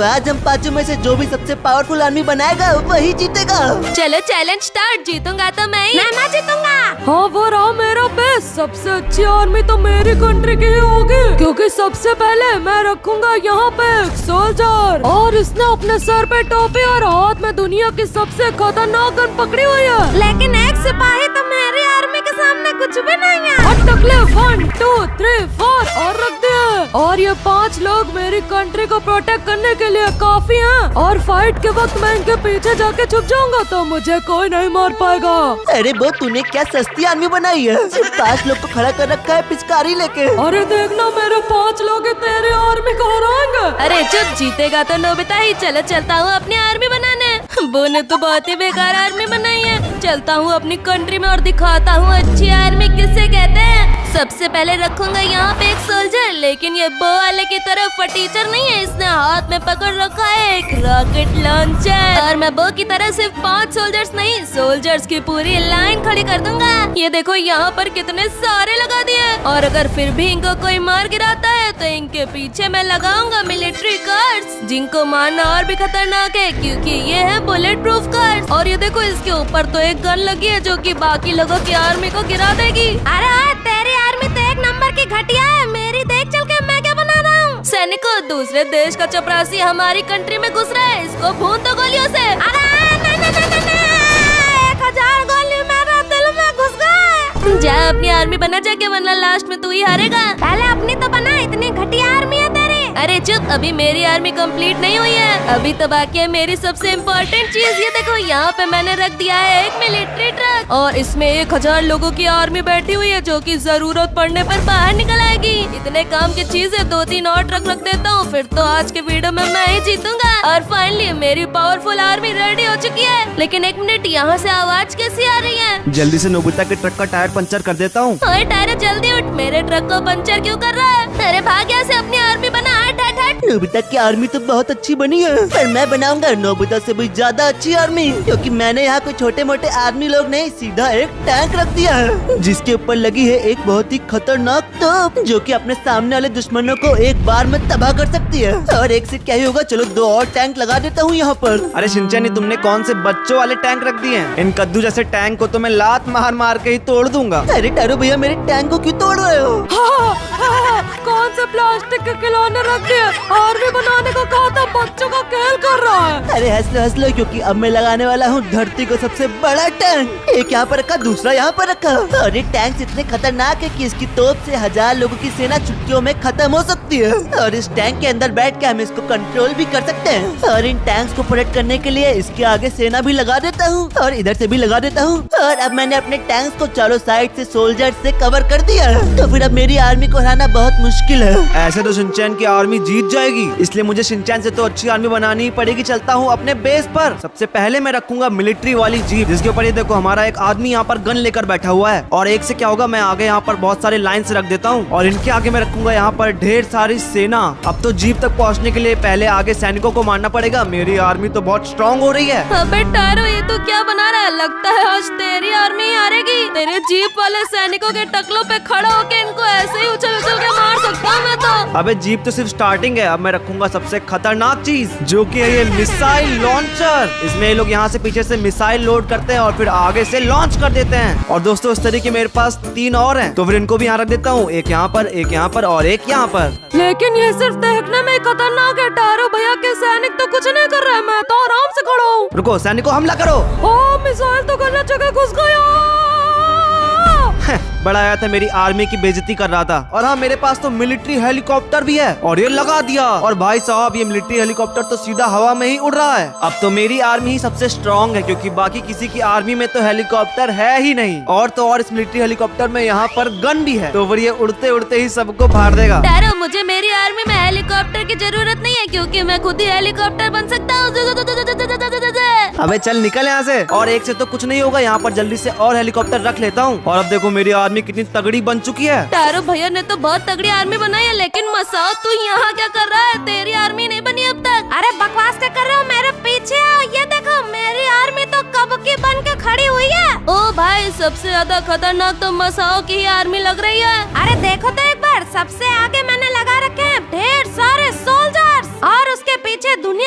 आज हम पांचों में से जो भी सबसे पावरफुल आर्मी बनाएगा वही जीतेगा। चलो चैलेंज स्टार्ट। जीतूंगा तो मैं ही। मैं जीतूंगा। हाँ वो रहा मेरा बेस्ट। सबसे अच्छी आर्मी तो मेरी कंट्री की ही होगी, क्योंकि सबसे पहले मैं रखूंगा यहाँ पे एक सोल्जर, और इसने अपने सर पे टोपी और हाथ में दुनिया की सबसे खतरनाक गन पकड़ी हुई है। लेकिन एक सिपाही तो मेरी आर्मी के सामने कुछ भी नहीं है। और टकले 1 2 3 4 और रख दिए। और ये 5 लोग मेरी कंट्री को प्रोटेक्ट करने के लिए काफी हैं। और फाइट के वक्त मैं इनके पीछे जाके छुप जाऊंगा तो मुझे कोई नहीं मार पाएगा। अरे वो तूने क्या सस्ती आर्मी बनाई है? सिर्फ 5 लोग को खड़ा कर रखा है पिचकारी लेके। अरे देखना मेरे 5 लोग ही तेरी आर्मी को हराएंगे। अरे चुप, जीतेगा तो नोबिता ही। चलो चलता हूँ अपनी आर्मी बनाने। वो ने तो बहुत ही बेकार आर्मी बनाई है। चलता हूँ अपनी कंट्री में और दिखाता हूँ अच्छी आर्मी किसे कहते हैं। सबसे पहले रखूंगा यहाँ पे एक सोल्जर, लेकिन ये बो वाले की तरफ टीचर नहीं है। इसने हाथ में पकड़ रखा है एक रॉकेट लॉन्चर। और मैं बो की तरह सिर्फ 5 सोल्जर्स नहीं, सोल्जर्स की पूरी लाइन खड़ी कर दूंगा। ये देखो यहाँ पर कितने सारे लगा दिए। और अगर फिर भी इनको कोई मार गिराता है तो इनके पीछे मैं लगाऊंगा मिलिट्री कार्स, जिनको मारना और भी खतरनाक है क्योंकि ये है बुलेट प्रूफ कार्स। और ये देखो इसके ऊपर तो एक गन लगी है जो कि बाकी लोगों की आर्मी को गिरा देगी। अरे तेरी आर्मी तो एक नंबर की घटिया है। मेरी देख चल के मैं क्या बना रहा हूँ। सैनिकों, दूसरे देश का चपरासी हमारी कंट्री में घुस रहा है। इसको भून दो गोलियों से। अरे नहीं, 1000 गोली मेरे दिल में घुस गए। जा अपनी आर्मी बना जाके, वरना लास्ट में तू ही हारेगा। पहले अपनी तो बना, इतनी घटिया आर्मी है तेरी। अरे चुप, अभी मेरी आर्मी कंप्लीट नहीं हुई है। अभी तो बाकी है मेरी सबसे इम्पोर्टेंट चीज। ये देखो यहाँ पे मैंने रख दिया है एक मिलिट्री ट्रक, और इसमें 1000 लोगों की आर्मी बैठी हुई है जो कि जरूरत पड़ने पर बाहर निकल आएगी। इतने काम की चीज है, 2-3 और ट्रक रख देता हूँ, फिर तो आज के वीडियो में मैं ही जीतूंगा। और फाइनली मेरी पावरफुल आर्मी रेडी हो चुकी है। लेकिन एक मिनट, यहाँ से आवाज कैसी आ रही है? जल्दी से नोबिता के ट्रक का टायर पंचर कर देता हूँ। ओए टायर जल्दी उठ, मेरे ट्रक को पंचर क्यों कर रहा है? अरे भाग यहाँ से, अपनी आर्मी बना। हट हट हट। नोबिता की आर्मी तो बहुत अच्छी बनी है, पर मैं बनाऊंगा नोबिता से भी ज्यादा अच्छी आर्मी, क्योंकि मैंने यहाँ कोई छोटे मोटे आर्मी लोग नहीं, सीधा एक टैंक रख दिया है जिसके ऊपर लगी है एक बहुत ही खतरनाक तोप जो कि अपने सामने वाले दुश्मनों को एक बार में तबाह कर सकती है। और एक से क्या ही होगा, चलो 2 और टैंक लगा देता हूँ यहाँ पर। अरे शिनचैन, तुमने कौन से बच्चों वाले टैंक रख दिए हैं? इन कद्दू जैसे टैंक को तो मैं लात मार मार के ही तोड़ दूंगा। अरे टारो भैया, मेरे टैंक को क्यों तोड़ रहे हो? कौन से प्लास्टिक के खिलौने रख दिए? आर्मी बनाने को कहा था, बच्चों का खेल कर रहा है। अरे हंस लो, क्योंकि अब मैं लगाने वाला हूँ धरती को सबसे बड़ा टैंक। एक यहाँ पर रखा, दूसरा यहाँ पर रखा। और ये टैंक इतने खतरनाक है कि इसकी तोप से 1000 लोगों की सेना चुटकियों में खत्म हो सकती है। और इस टैंक के अंदर बैठ के हम इसको कंट्रोल भी कर सकते हैं। और इन टैंक्स को प्रोटेक्ट करने के लिए इसके आगे सेना भी लगा देता हूँ और इधर से भी लगा देता हूँ। और अब मैंने अपने टैंक्स को चारों साइड से सोल्जर से कवर कर दिया है, तो फिर अब मेरी आर्मी को हराना बहुत मुश्किल है। ऐसे तो शिनचैन की आर्मी जीत जाएगी, इसलिए मुझे शिनचैन से तो अच्छी आर्मी बनानी ही पड़ेगी। चलता हूँ अपने बेस पर। सबसे पहले मैं रखूंगा मिलिट्री वाली जीप, जिसके ऊपर ये देखो हमारा एक आदमी यहाँ पर गन लेकर बैठा हुआ है। और एक से क्या होगा, मैं आगे यहाँ पर बहुत सारे लाइन से रख देता हूँ और इनके आगे मैं रखूंगा यहाँ पर ढेर सारी सेना। अब तो जीप तक पहुँचने के लिए पहले आगे सैनिकों को मारना पड़ेगा। मेरी आर्मी तो बहुत स्ट्रॉन्ग हो रही है। अबे टारो, ये तो क्या बना रहा है? लगता है आज तेरी आर्मी ही हारेगी। तेरे जीप वाले सैनिकों के टकलों पे खड़ा होके इनको ऐसे ही उछल उछल के मार सकता हूँ मैं तो। अबे जीप तो सिर्फ स्टार्टिंग है, अब मैं रखूंगा सबसे खतरनाक चीज, जो कि है ये मिसाइल लॉन्चर। इसमें ये लोग यहाँ से पीछे से मिसाइल लोड करते हैं और फिर आगे से लॉन्च कर देते हैं। और दोस्तों, इस तरीके मेरे पास 3 और हैं, तो फिर इनको भी यहाँ रख देता हूँ। एक यहाँ पर, एक यहाँ पर और एक यहाँ पर। लेकिन ये सिर्फ देखने में खतरनाक है। टारो भैया के सैनिक तो कुछ नहीं कर रहे, मैं तो आराम से खड़ा हूँ। रुको, सैनिकों हमला करो। ओ मिसाइल तो गलत जगह घुस गया। बड़ा आया था, मेरी आर्मी की बेइज्जती कर रहा था। और हाँ, मेरे पास तो मिलिट्री हेलीकॉप्टर भी है और ये लगा दिया। और भाई साहब, ये मिलिट्री हेलीकॉप्टर तो सीधा हवा में ही उड़ रहा है। अब तो मेरी आर्मी ही सबसे स्ट्रॉन्ग है, क्योंकि बाकी किसी की आर्मी में तो हेलीकॉप्टर है ही नहीं। और तो और इस मिलिट्री हेलीकॉप्टर में यहाँ पर गन भी है, तो फिर ये उड़ते उड़ते ही सबको फाड़ देगा। टारो, मुझे मेरी आर्मी में हेलीकॉप्टर की जरूरत नहीं है, क्योंकि मैं खुद ही हेलीकॉप्टर बन सकता हूँ। अबे चल निकल यहाँ से। और एक से तो कुछ नहीं होगा, यहाँ पर जल्दी से और हेलीकॉप्टर रख लेता हूँ। और अब देखो मेरी आर्मी कितनी तगड़ी बन चुकी है। टारो भैया ने तो बहुत तगड़ी आर्मी बनाई है, लेकिन मसाओ तू यहाँ क्या कर रहा है? तेरी आर्मी नहीं बनी अब तक। अरे बकवास क्या कर रहे हो? मेरे पीछे आओ, ये देखो मेरी आर्मी तो कब की बन के खड़ी हुई है। ओ भाई, सबसे ज्यादा खतरनाक तो मसाओ की ही आर्मी लग रही है। अरे देखो तो एक बार, सबसे आगे मैंने लगा रखे हैं ढेर सारे सोल्जर्स और उसके पीछे दुनिया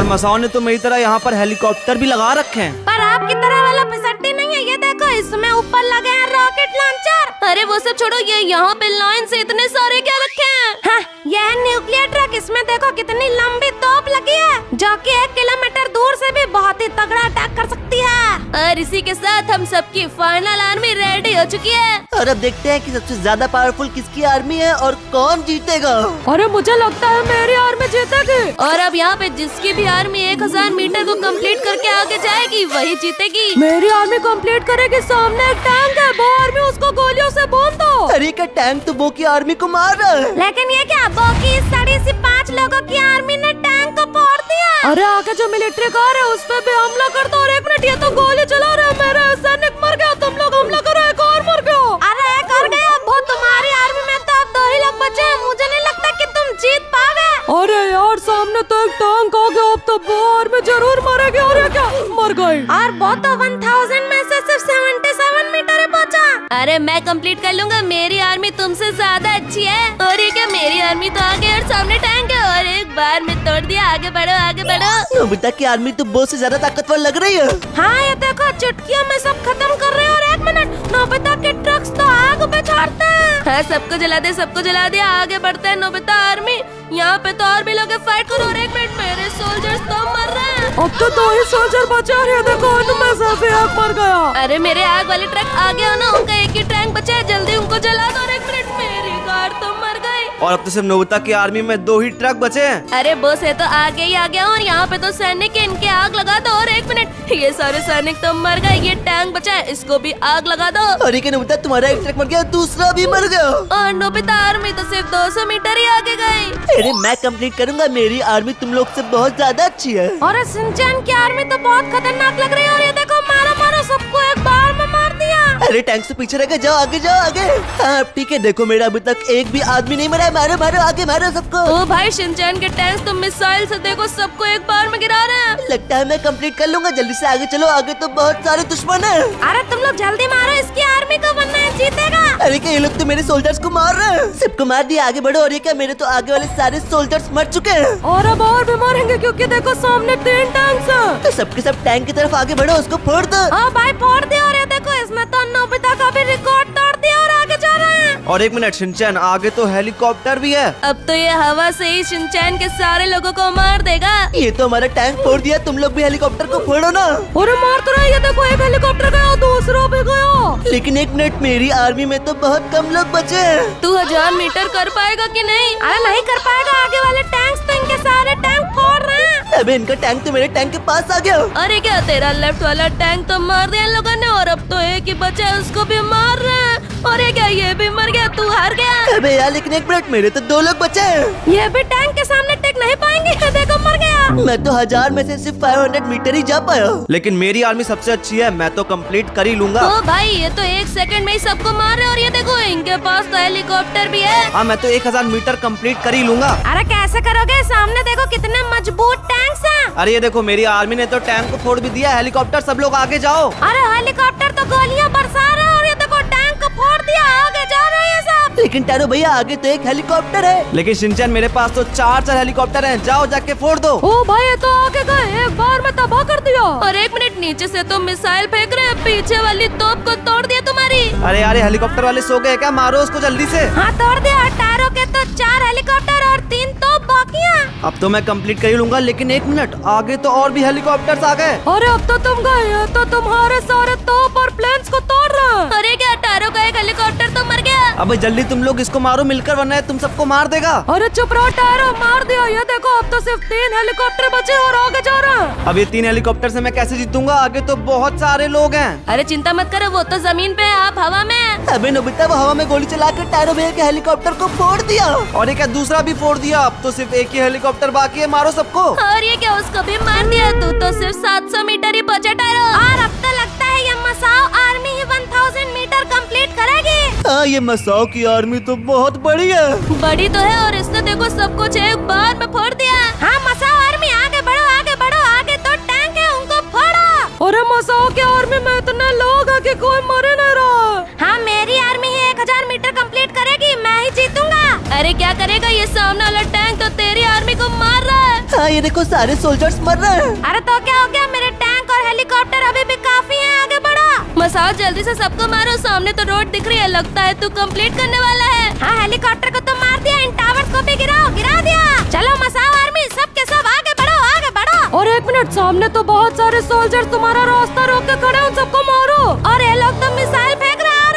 और मसाओ ने तो मेरी तरह यहाँ पर हेलीकॉप्टर भी लगा रखे हैं। पर आपकी तरह वाला फिसड्डी नहीं है, ये देखो इसमें ऊपर लगे हैं रॉकेट लॉन्चर। अरे वो सब छोड़ो, ये यहाँ पे लाइन से इतने सारे क्या रखे हैं? हाँ, यह है न्यूक्लियर ट्रक। इसमें देखो कितनी लंबी तोप लगी है, जो कि 1 किलोमीटर दूर से भी बहुत ही तगड़ा अटैक कर सकती है। और इसी के साथ हम सबकी फाइनल आर्मी रेडी हो चुकी है। और अब देखते हैं कि सबसे ज्यादा पावरफुल किसकी आर्मी है और कौन जीतेगा। अरे मुझे लगता है मेरी आर्मी जीतेगी। और अब यहाँ पे जिसकी भी आर्मी 1000 मीटर को कंप्लीट करके आगे जाएगी वही जीतेगी। मेरी आर्मी कंप्लीट करेगी। सामने एक टैंक है, वो आर्मी उसको गोलियों से भून दो। अरे का टैंक तो बो की आर्मी को मार रहा है। लेकिन ये क्या, बोकी इस सड़ी सी 5 लोगों की आर्मी ने टैंक को फोड़ दिया। अरे आगे जो मिलिट्री कार है उस पे भी हमला कर दो। और 1 मिनट, ये तो गोली चला रहे हैं। मेरा सैनिक मर गया, तुम लोग हमला करो, एक और मर गया। अरे कर गया वो, तुम्हारी आर्मी में तो अब 2 ही लोग बचे हैं। मुझे नहीं लगता कि तुम जीत पाओगे। अरे यार सामने तो एक टैंक आ गया, अब तो वो आर्मी जरूर मरेगी। और ये क्या, मर गई। और वो तो 1000 में से सिर्फ 77 मीटर पहुँचा। अरे मैं कंप्लीट कर लूंगा, मेरी आर्मी तुमसे ज्यादा अच्छी है। और ये क्या, मेरी आर्मी तो आगे और सामने टैंक है और एक बार में तोड़ दिया। आगे बढ़ो आगे बढ़ो। नोबिता की आर्मी तो बो से ज्यादा ताकतवर लग रही है। हाँ ये देखो, चुटकियों में सब खत्म कर रहे हैं। और 1 मिनट, नोबिता के ट्रक्स तो आग पे छोड़ते हैं। हाँ, सबको जला दे, सबको जला दिया। आगे बढ़ते हैं नोबिता आर्मी। यहाँ पे तो और भी लोग फाइट करो। और 1 मिनट, मेरे सोल्जर्स तो मर रहे हैं। अब तो 2 ही सोल्जर बचा रहे, देखो उनमें से भी एक मर गया। अरे मेरे आग वाले ट्रक आगे हो ना, उनका एक ही टैंक बचा है, जल्दी उनको जला दो। और 1 मिनट, मेरी कार तो मर गई। और अब तो सिर्फ नोबिता की आर्मी में 2 ही ट्रक बचे हैं। अरे बस है तो आगे ही आ गया हूँ। और यहाँ पे तो सैनिक है, इनके आग लगा दो। और 1 मिनट, ये सारे सैनिक तो मर गए। ये टैंक बचा है, इसको भी आग लगा दो। अरे क्या नोबिता, तुम्हारा एक ट्रक मर गया, दूसरा भी मर गया। और नोबिता आर्मी तो सिर्फ 200 मीटर ही आगे गई। अरे मैं कंप्लीट करूंगा, मेरी आर्मी तुम लोग से बहुत ज्यादा अच्छी है। और सिंचन की आर्मी तो बहुत खतरनाक लग रही है। और ये देखो, मारो मारो, सबको एक बार में मार दिया। अरे टैंक से पीछे रह गए, जाओ आगे जाओ आगे। हाँ ठीक है, देखो मेरा अभी तक एक भी आदमी नहीं मरा है। मारो मारो आगे मारो सबको। ओ भाई, शिनचैन के टैंक तो मिसाइल से देखो सबको एक बार में गिरा रहे हैं। लगता है मैं कंप्लीट कर लूंगा, जल्दी से आगे चलो, आगे तो बहुत सारे दुश्मन है। अरे तुम लोग जल्दी मारो इसकी आर्मी को, वरना ये जीतेगा। अरे क्या ये लोग तो मेरे सोल्जर्स को मार रहे हैं। सबको मार दिया, आगे बढ़ो। और ये क्या, मेरे तो आगे वाले सारे सोल्जर्स मर चुके हैं। और अब और भी मरेंगे, क्योंकि देखो सामने 3 टैंक्स हैं। तो सबके सब टैंक की तरफ आगे बढ़ो, उसको फोड़ दो। हाँ भाई, फोड़ दिया। और ये देखो, इसमें तो नोबिता का भी रिकॉर्ड तोड़ दिया और आगे जा रहे हैं। और 1 मिनट शिनचैन, आगे तो हेलीकॉप्टर भी है। अब तो ये हवा से ही शिनचैन के सारे लोगों को मार देगा। ये तो हमारा टैंक फोड़ दिया, तुम लोग भी हेलीकॉप्टर को फोड़ो ना। अरे मार तो रहा है, ये देखो एक हेलीकॉप्टर गया, दूसरा भी गया। लेकिन 1 मिनट, मेरी आर्मी में तो बहुत कम लोग बचे हैं। तू 1000 मीटर कर पाएगा कि नहीं? अरे नहीं कर पाएगा, आगे वाले टैंक्स तो इनके सारे टैंक फोड़ रहे हैं। अबे इनका टैंक तो मेरे टैंक के पास आ गया। अरे क्या, तेरा लेफ्ट वाला टैंक तो मार दिया इन लोगों ने। और अब तो एक ही बचा है, उसको भी मार रहे हैं। और ये क्या, ये भी मर गया, तू हार गया। अबे यार, लेकिन 1 मिनट, मेरे तो 2 लोग बचे हैं। ये भी टैंक के सामने टिक नहीं पाएंगे। ये देखो, मर गया। मैं तो 1000 में से सिर्फ 500 मीटर ही जा पाया। लेकिन मेरी आर्मी सबसे अच्छी है, मैं तो कंप्लीट कर ही लूंगा। ओ भाई, ये तो 1 सेकंड में ही सबको मार रहे हैं। और ये देखो, इनके पास तो हेलीकॉप्टर भी है। हाँ, मैं तो 1000 मीटर कंप्लीट कर ही लूंगा। अरे कैसे करोगे, सामने देखो कितने मजबूत टैंक्स हैं। अरे ये देखो, मेरी आर्मी ने तो टैंक को फोड़ भी दिया। हेलीकॉप्टर, सब लोग आगे जाओ। अरे हेलीकॉप्टर तो गोलियां बरसा रहे हैं। और ये देखो, टैंक को फोड़ दिया, आगे जा रहे हैं सब। लेकिन टैरो भैया, आगे तो एक हेलीकॉप्टर है। लेकिन शिनचैन, मेरे पास तो 4 हेलीकॉप्टर हैं, जाओ जाके फोड़ दो। ओ भाई, ये तो आगे गए, एक बार में तबाह कर दिया। और 1 मिनट, नीचे से तो मिसाइल फेंक रहे हैं, पीछे वाली तोप को तोड़ दिया तुम्हारी। अरे यार, ये हेलीकॉप्टर वाले सो गए क्या? मारो उसको जल्दी से। हाँ तोड़ दिया। टायरों के तो 4 हेलीकॉप्टर और 3 तोप बाकी हैं। अब तो मैं कंप्लीट कर ही लूंगा, लेकिन 1 मिनट, आगे तो और भी हेलीकॉप्टर्स आ गए। अरे अब तो तुम गए, तो तुम्हारे सारे तोप और प्लेन्स को तोड़ रहे हैं। अरे क्या, टारो का एक हेलीकॉप्टर तो मर गया। अब जल्दी तुम लोग इसको मारो मिलकर, वरना ये तुम सबको मार देगा। अरे चुप रहो, टायरो मार दिया। ये देखो, अब तो सिर्फ 3 हेलीकॉप्टर बचे और आगे जा रहे हैं। अब ये 3 हेलीकॉप्टर से मैं कैसे जीतूंगा? आगे तो बहुत सारे लोग हैं। अरे चिंता मत करो, वो तो जमीन पे है, आप हवा में हैं। अबे नोबिता, वो हवा में गोली चलाकर टैरो भैया के हेलीकॉप्टर को फोड़ दिया। और ये क्या, दूसरा भी फोड़ दिया। अब तो सिर्फ एक ही हेलीकॉप्टर बाकी है, मारो सबको। और ये क्या, उसको भी मार दिया। तू तो सिर्फ 700 मीटर ही बचा टायरो। और अब तो लगता है ये मसाओ आर्मी ही 1000 मीटर कंप्लीट करेगी। हाँ, ये मसाओ की आर्मी तो बहुत बड़ी है। बड़ी तो है, और इसने देखो सब कुछ एक बार में फोड़ दिया। हाँ मसाओ आर्मी, आगे बढ़ो आगे बढ़ो, आगे तो टैंक है, उनको फोड़ो। अरे मसाओ की आर्मी में इतने लोग हैं कि कोई मरे नहीं रहा। हाँ, मेरी आर्मी ही 1000 मीटर कंप्लीट करेगी, मैं ही जीतूंगा। अरे क्या करेगा, ये सामने वाला टैंक तो तेरी आर्मी को मार रहा है। हाँ ये देखो सारे सोल्जर्स मर रहे हैं। अरे तो क्या हो गया, मेरे टैंक और हेलीकॉप्टर अभी भी काफी हैं, आगे बढ़ो। मसाओ जल्दी से सबको मारो, सामने तो रोड दिख रही है, लगता है तू कंप्लीट करने वाला है। हाँ हेलीकॉप्टर को तो मार दिया, इन टावर्स को भी गिरा दिया। चलो मसाओ आर्मी, सब के सब आगे बढ़ो आगे बढ़ो। और 1 मिनट, सामने तो बहुत सारे सोल्जर तुम्हारा रास्ता रोक के खड़े हैं, उन सबको मारो। और ये लोग तो मिसाइल फेंक रहे हैं।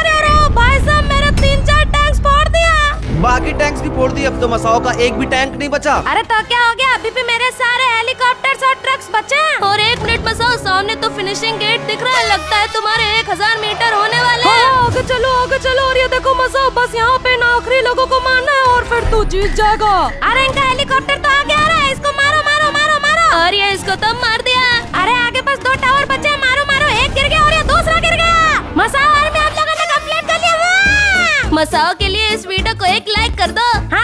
अरे भाई साहब, मेरे 3-4 टैंक्स फोड़ दिया। बाकी टैंक्स भी फोड़ दिए, अब तो मसाओ का एक भी टैंक नहीं बचा। अरे तो क्या हो गया, अभी भी मेरे सारे हेलीकॉप्टर्स और ट्रक्स बचे हैं। और 1 मिनट मसाओ, सामने तो फिनिशिंग गेट दिख रहा है, लगता है तुम्हारे 1000 मीटर होने वाले हैं। हाँ, आगे चलो। और ये देखो मसाओ, बस यहाँ पे ना आखिरी लोगों को मारना है और फिर तू जीत जाएगा। अरे इनका हेलीकॉप्टर तो आगे आ रहा है, इसको मारो। और ये इसको तो मार दिया। अरे आगे बस 2 टावर बचे हैं, मारो। एक गिर गया और ये दूसरा गिर गया। मसाओ आर्मी आप लोगों ने कंप्लीट कर लिया। मसाओ के लिए इस वीडियो को एक लाइक कर दो। हाँ